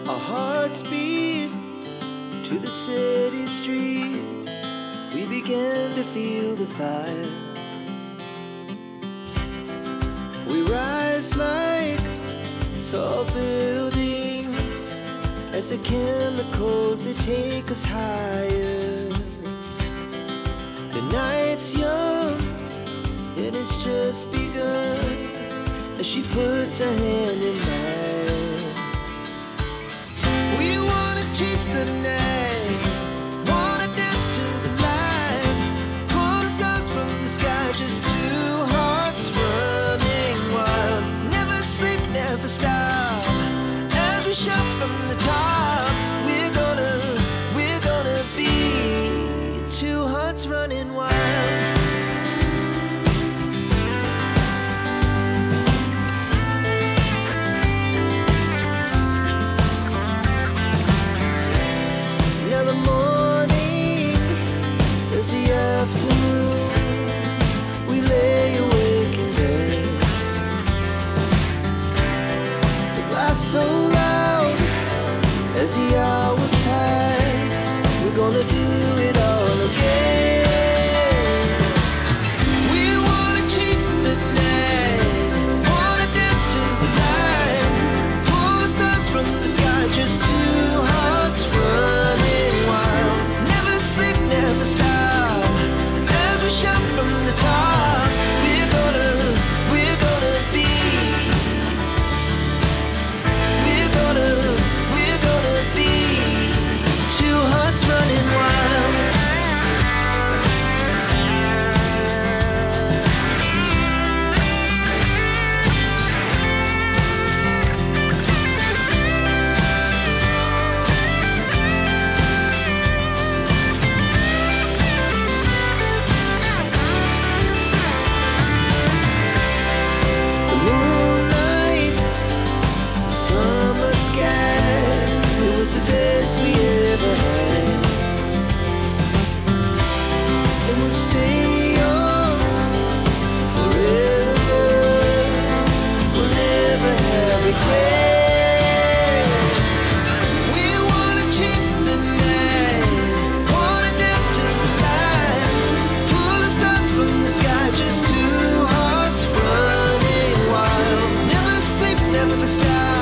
Our hearts beat to the city streets. We began to feel the fire. We rise like tall buildings as the chemicals, they take us higher. The night's young, it has just begun as she puts her hand in mine. We wanna chase the night, wanna dance to the light, pull the stars from the sky, just two hearts running wild. Never sleep, never stop, as we shout from the top. We're gonna be two hearts running wild. Afternoon, we lay awake in bed. The laughs so loud as the hours pass. We're gonna do it all again. We wanna chase the night, wanna dance to the light, pull the stars from the sky, just two hearts running wild. Never sleep, never stop, shout from the top. We're gonna be, we're gonna be two hearts running wild. The best we ever had, and we'll stay young forever. We'll never have regrets. We wanna chase the night, wanna dance to the light, pull the stars from the sky, just two hearts running wild. Never sleep, never stop.